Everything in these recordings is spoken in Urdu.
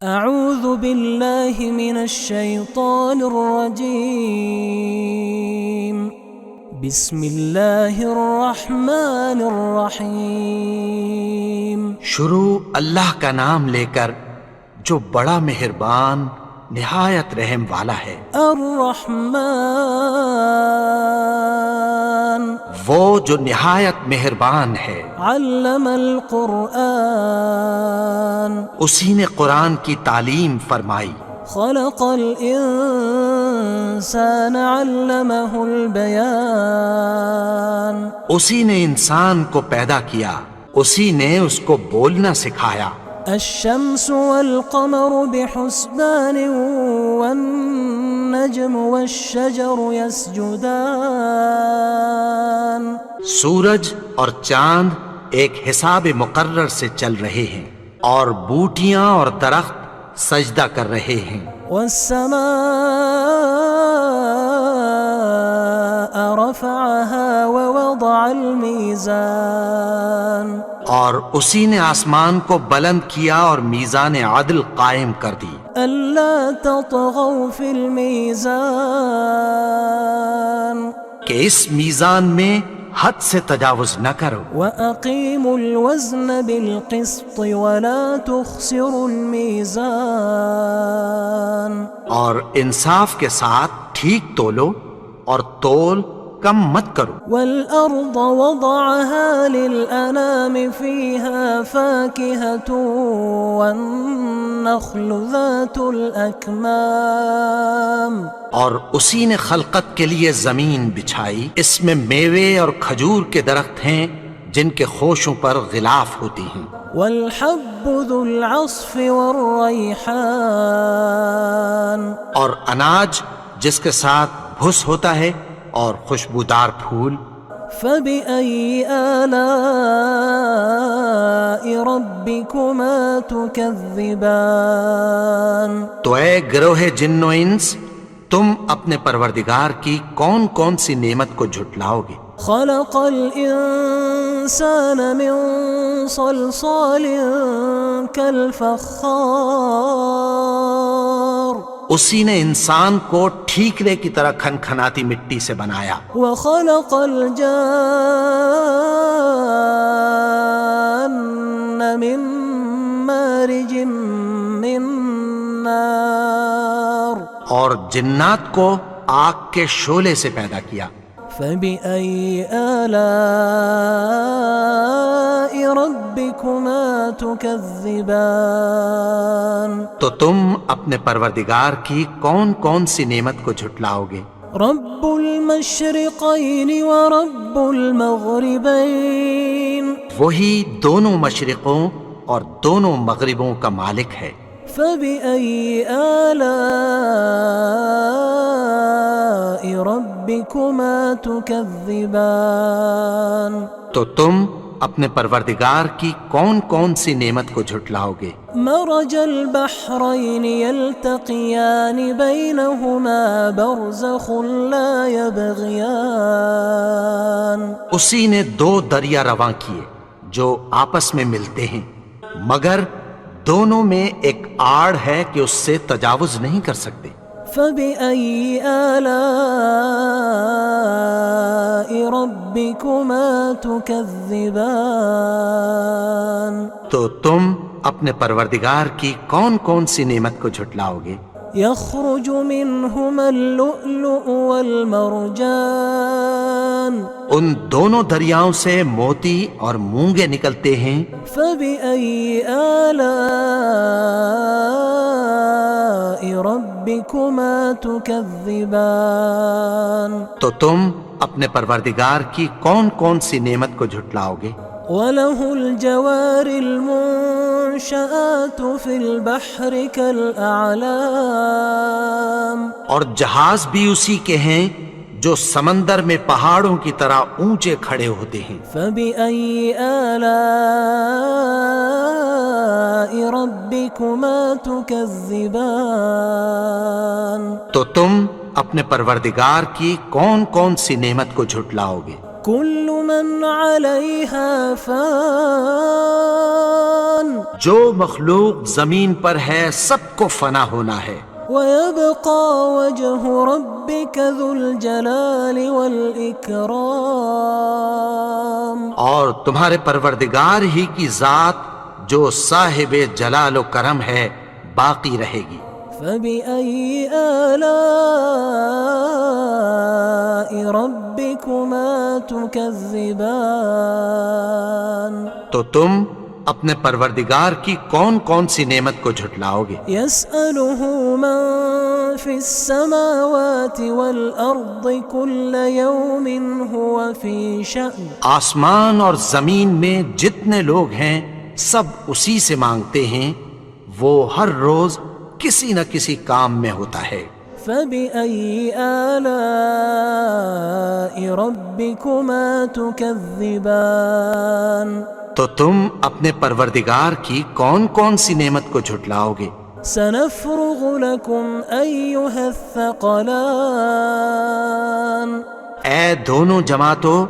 اعوذ باللہ من الشیطان الرجیم بسم اللہ الرحمن الرحیم شروع اللہ کا نام لے کر جو بڑا مہربان نہایت رحم والا ہے۔ الرحمن وہ جو نہایت مہربان ہے۔ علم القرآن اسی نے قرآن کی تعلیم فرمائی۔ خلق الانسان علمہ البیان اسی نے انسان کو پیدا کیا، اسی نے اس کو بولنا سکھایا۔ الشمس والقمر بحسبان والنجم والشجر يسجدان سورج اور چاند ایک حساب مقرر سے چل رہے ہیں، اور بوٹیاں اور درخت سجدہ کر رہے ہیں۔ والسماء رفعها ووضع الميزان اور اسی نے آسمان کو بلند کیا اور میزان عدل قائم کر دی۔ ألا تطغوا في الميزان کہ اس میزان میں حد سے تجاوز نہ کرو۔ وأقيموا الوزن بالقسط ولا تخسروا الميزان اور انصاف کے ساتھ ٹھیک تولو اور تول کم مت کرو۔ والأرض وضعها للأنام فيها فاكهة والنخل ذات الأكمام اور اسی نے خلقت کے لیے زمین بچھائی، اس میں میوے اور کھجور کے درخت ہیں جن کے خوشوں پر غلاف ہوتی ہیں۔ والحب ذو العصف والریحان اور اناج جس کے ساتھ بھس ہوتا ہے اور خوشبودار پھول۔ فبأي آلاء ربكما تكذبان تو اے گروہ جن و انس، تم اپنے پروردگار کی کون کون سی نعمت کو جھٹلاؤ گے؟ خلق الإنسان من صلصال كالفخار اسی نے انسان کو ٹھیکرے کی طرح کھنکھناتی مٹی سے بنایا۔ وخلق الجان من مارج من نار اور جنات کو آگ کے شعلے سے پیدا کیا۔ فبأي آلاء ربكما تكذبان تو تم اپنے پروردگار کی کون کون سی نعمت کو جھٹلاؤ گے؟ رب المشرقين ورب المغربين وہی دونوں مشرقوں اور دونوں مغربوں کا مالک ہے۔ فبأي آلاء ربكما تكذبان تو تم اپنے پروردگار کی کون کون سی نعمت کو جھٹلاؤ گے؟ مرج البحرين يلتقيان بينهما برزخ لا يبغيان اسی نے دو دریا رواں کیے جو آپس میں ملتے ہیں، مگر دونوں میں ایک آڑ ہے کہ اس سے تجاوز نہیں کر سکتے۔ فبأي آلاء ربكما تكذبان تو تم اپنے پروردگار کی کون کون سی نعمت کو جھٹلاؤ گے؟ يخرج منهما اللؤلؤ والمرجان ان دونوں دریاؤں سے موتی اور مونگے نکلتے ہیں۔ فبأي آلاء ربكما تكذبان تو تم اپنے پروردگار کی کون کون سی نعمت کو جھٹلاؤ گے؟ وله الجوار المنشآت في البحر كالأعلام اور جہاز بھی اسی کے ہیں جو سمندر میں پہاڑوں کی طرح اونچے کھڑے ہوتے ہیں۔ فبأي آلاء ربكما تكذبان تو تم اپنے پروردگار کی کون کون سی نعمت کو جھٹلاؤ گے؟ كل من عليها فان جو مخلوق زمین پر ہے سب کو فنا ہونا ہے، ويبقى وجه ربك ذو الجلال والإكرام اور تمہارے پروردگار ہی کی ذات جو صاحب جلال و کرم ہے باقی رہے گی۔ فبأي آلاء ربكما تكذبان تو تم اپنے پروردگار کی کون کون سی نعمت کو جھٹلاؤ گے؟ يسأله من في السماوات والأرض كل يوم هو في شأن آسمان اور زمین میں جتنے لوگ ہیں سب اسی سے مانگتے ہیں، وہ ہر روز کسی نہ کسی کام میں ہوتا ہے۔ فبأي آلاء ربكما تكذبان تو تم اپنے پروردگار کی کون کون سی نعمت کو جھٹلاؤ گے؟ سنفرغ لكم أيها الثقلان اے دونوں جماعتوں،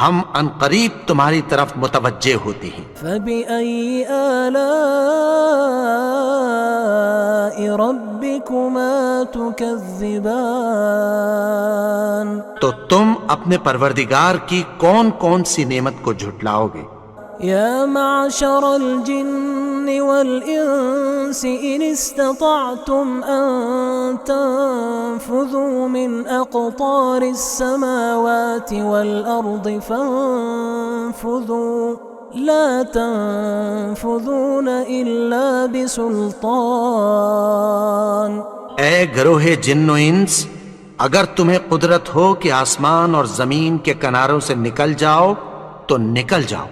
ہم عنقریب تمہاری طرف متوجہ ہوتے ہیں۔ فبأي آلاء ربكما تكذبان تو تم اپنے پروردگار کی کون کون سی نعمت کو جھٹلاؤ گے؟ يا معشر الجن والإنس إن استطعتم أن تنفذوا من أقطار السماوات والأرض فانفذوا لا تنفذون إلا بسلطان۔ اے گروہ جن و انس، اگر تمہیں قدرت ہو کہ آسمان اور زمین کے کناروں سے نکل جاؤ تو نکل جاؤ،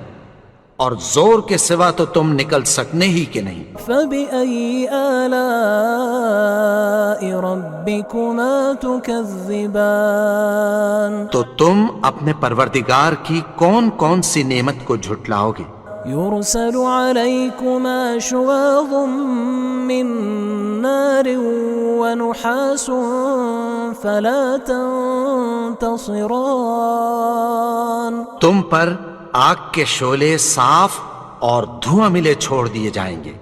اور زور کے سوا تو تم نکل سکنے ہی کہ نہیں۔ فبأي آلاء ربكما تكذبان تو تم اپنے پروردگار کی کون کون سی نعمت کو جھٹلاؤ گے؟ يرسل عليكما شواظ من نار ونحاس فلا تنتصران۔ تم پر آگ کے شعلے صاف اور دھواں ملے چھوڑ دیے جائیں گے،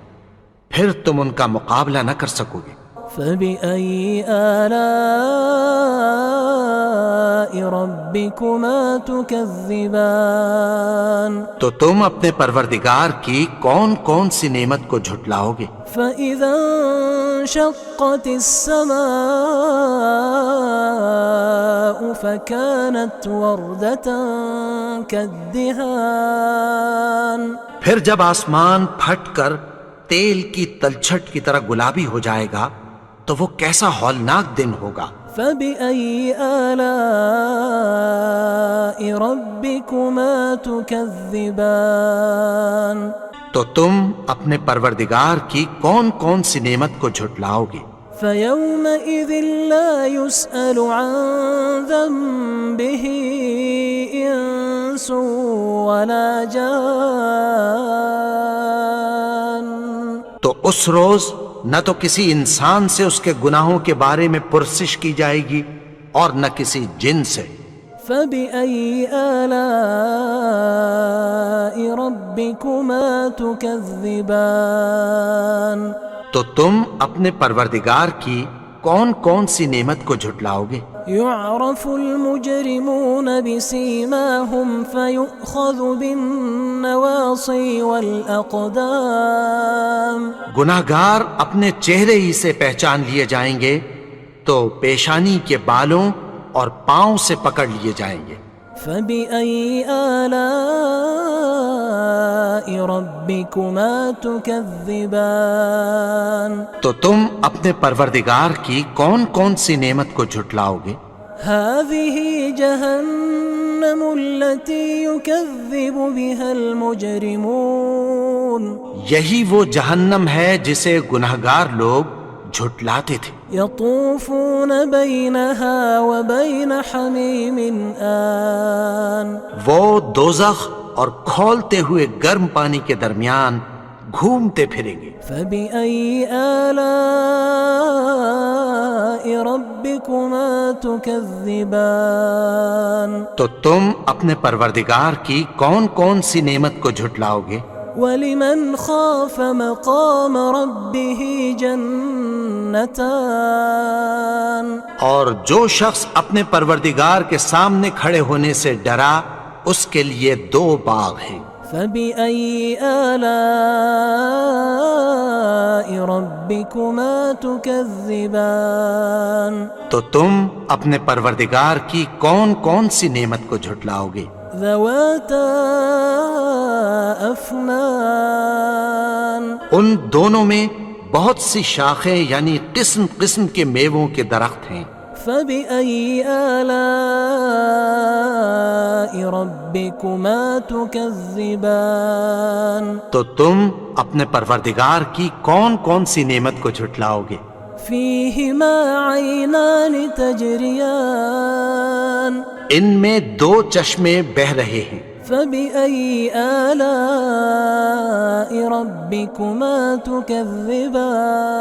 پھر تم ان کا مقابلہ نہ کر سکو گے۔ فبأي آلاء ربكما تكذبان تو تم اپنے پروردگار کی کون کون سی نعمت کو جھٹلاؤ گے؟ فإذا انشقت السماء فكانت وردة كالدهان۔ پھر جب آسمان پھٹ کر تیل کی تلچھٹ کی طرح گلابی ہو جائے گا تو وہ کیسا ہولناک دن ہوگا۔ فبأي آلاء ربكما تكذبان۔ تو تم اپنے پروردگار کی کون کون سی نعمت کو جھٹلاؤ گے؟ فيومئذ لا يسأل عن ذنبه إنس ولا جان۔ تو اس روز نہ تو کسی انسان سے اس کے گناہوں کے بارے میں پرسش کی جائے گی اور نہ کسی جن سے۔ فبأي آلاء ربكما تكذبان۔ تو تم اپنے پروردگار کی کون کون سی نعمت کو جھٹلاؤ گے؟ يعرف المجرمون بسيماهم فيؤخذ بالنواصي والأقدام۔ گناہگار اپنے چہرے ہی سے پہچان لیے جائیں گے تو پیشانی کے بالوں اور پاؤں سے پکڑ لیے جائیں گے۔ فبأي آلاء ربكما تكذبان۔ تو تم اپنے پروردگار کی کون کون سی نعمت کو جھٹلاؤ گے؟ هذه جهنم التي يكذب بها المجرمون۔ یہی وہ جہنم ہے جسے گناہگار لوگ جھٹلاتے تھے۔ يطوفون بينها وبين حميم آن۔ وہ دوزخ اور کھولتے ہوئے گرم پانی کے درمیان گھومتے پھریں گے۔ فبأي آلاء ربكما ربكما تكذبان تو تم اپنے پروردگار کی کون کون سی نعمت کو جھٹلاؤ گے؟ ولمن خاف مقام ربه جنتان اور جو شخص اپنے پروردگار کے سامنے کھڑے ہونے سے ڈرا اس کے لیے 2 باغ ہیں۔ فبأي آلاء ربكما تكذبان تو تم اپنے پروردگار کی کون کون سی نعمت کو جھٹلاؤ گے؟ ذواتا أفنان ان دونوں میں بہت سی شاخیں یعنی قسم قسم کے میووں کے درخت ہیں۔ فبأي آلاء ربكما تكذبان تو تم اپنے پروردگار کی کون کون سی نعمت کو جھٹلاؤ گے؟ فيهما عينان تجريان ان میں 2 چشمے بہہ رہے ہیں۔ فبأي آلاء ربكما تكذبان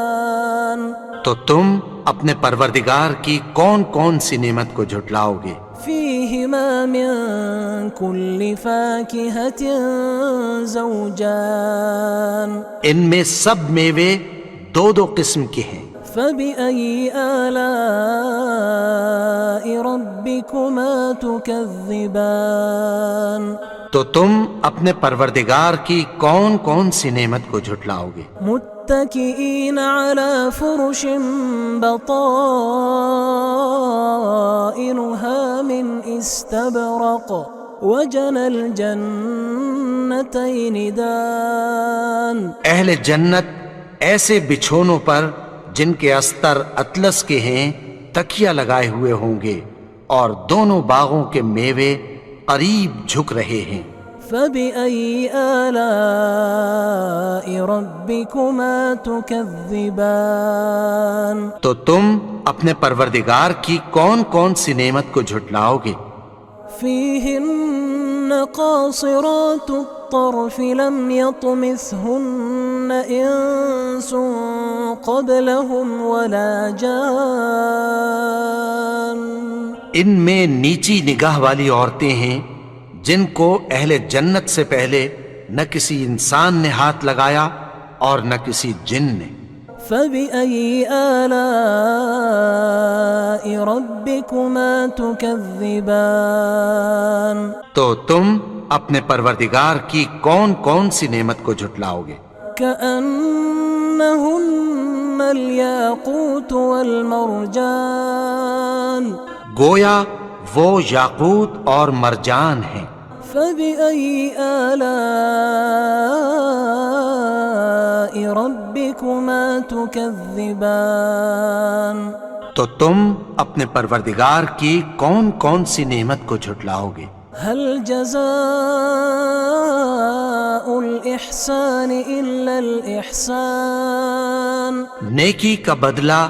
تو تم اپنے پروردگار کی کون کون سی نعمت کو جھٹلاؤ گے؟ فيهما من كل فاكهة زوجان ان میں سب میوے 2 قسم کے ہیں۔ فبأي آلاء ربكما تكذبان تو تم اپنے پروردگار کی کون کون سی نعمت کو جھٹلاؤ گے؟ متكئين على فرش بطائنها من استبرق وجنى الجنتين دان اہل جنت ایسے بچھونوں پر جن کے استر اطلس کے ہیں تکیہ لگائے ہوئے ہوں گے اور دونوں باغوں کے میوے قریب جھک رہے ہیں۔ فبأي آلاء ربكما تكذبان تو تم اپنے پروردگار کی کون کون سی نعمت کو جھٹلاؤ گے؟ فيهن قاصرات الطرف لم يطمثهن إنس قبلهم ولا جان ان میں نیچی نگاہ والی عورتیں ہیں جن کو اہل جنت سے پہلے نہ کسی انسان نے ہاتھ لگایا اور نہ کسی جن نے۔ فبأي آلاء ربكما تكذبان تو تم اپنے پروردگار کی کون کون سی نعمت کو جھٹلاؤ گے؟ كأنهن الياقوت والمرجان گویا وہ یاقوت اور مرجان ہیں۔ فبأي آلاء ربكما تكذبان تو تم اپنے پروردگار کی کون کون سی نعمت کو جھٹلاؤ گے؟ هل جزاء الإحسان إلا الإحسان نیکی کا بدلہ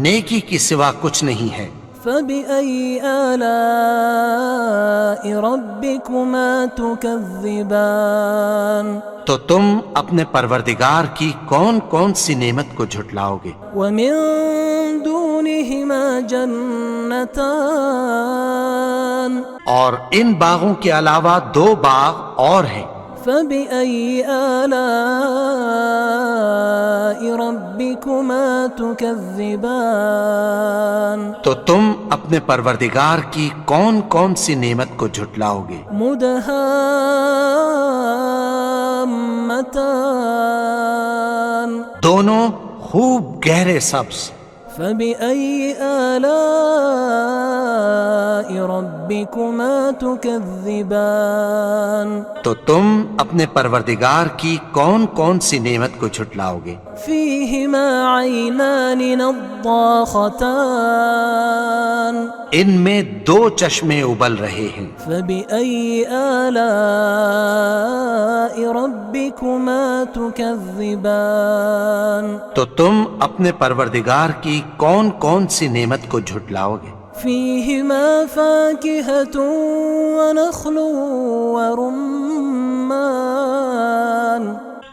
نیکی کی سوا کچھ نہیں ہے۔ فبأي آلاء ربكما تكذبان تو تم اپنے پروردگار کی کون کون سی نعمت کو جھٹلاؤ گے؟ ومن دونهما جنتان اور ان باغوں کے علاوہ 2 باغ اور ہیں۔ فبأي آلاء ربكما تكذبان تو تم اپنے پروردگار کی کون کون سی نعمت کو جھٹلاؤ گے؟ مدهامتان دونوں خوب گہرے سبز۔ فبأي آلاء ربكما تكذبان تو تم اپنے پروردگار کی کون کون سی نعمت کو جھٹلاؤ گے؟ فيهما عينان نضاختان ان میں 2 چشمے ابل رہے ہیں۔ فبأي آلاء ربكما تكذبان تو تم اپنے پروردگار کی کون کون سی نعمت کو جھٹلاؤ گے؟ فيهما فاكهة ونخل ورمان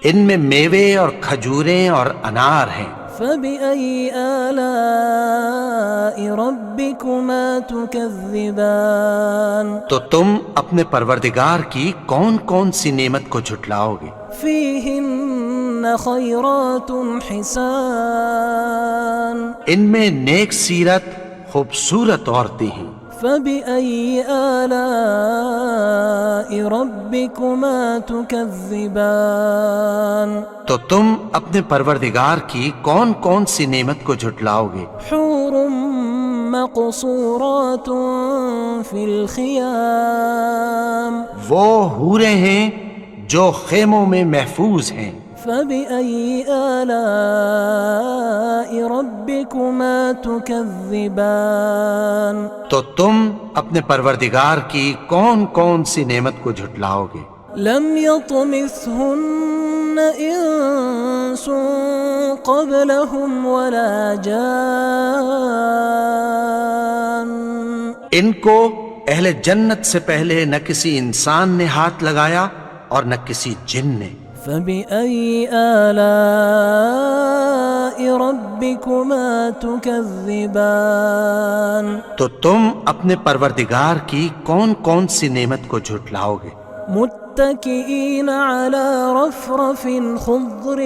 ان میں میوے اور کھجوریں اور انار ہیں۔ فبأي آلاء ربكما تكذبان تو تم اپنے پروردگار کی کون کون سی نعمت کو جھٹلاؤ گے؟ فيهن خيرات حسان ان میں نیک سیرت خوبصورت عورتیں ہیں۔ فبأي آلاء ربكما تكذبان تو تم اپنے پروردگار کی کون کون سی نعمت کو جھٹلاؤ گے؟ حور مقصورات في الخيام وہ حوریں ہیں جو خیموں میں محفوظ ہیں۔ فبأي آلاء ربكما تكذبان تو تم اپنے پروردگار کی کون کون سی نعمت کو جھٹلاؤ گے؟ لم يطمثهن إنس قبلهم ولا جان ان کو اہل جنت سے پہلے نہ کسی انسان نے ہاتھ لگایا اور نہ کسی جن نے۔ فبأي آلاء ربكما تكذبان تو تم اپنے پروردگار کی کون کون سی نعمت کو جھٹلاؤ گے؟ متكئين على رفرف خضر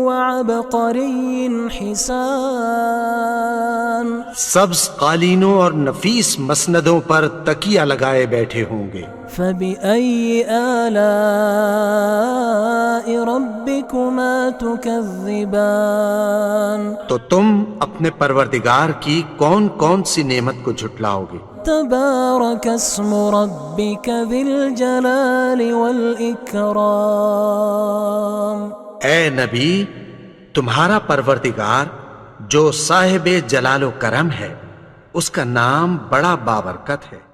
وعبقري حسان سبز قالینوں اور نفیس مسندوں پر تکیہ لگائے بیٹھے ہوں گے۔ فبأي آلاء ربكما تكذبان تو تم اپنے پروردگار کی کون کون سی نعمت کو جھٹلاؤ گے؟ تبارك اسم ربك ذي الجلال والإكرام اے نبی، تمہارا پروردگار جو صاحب جلال و کرم ہے، اس کا نام بڑا بابرکت ہے۔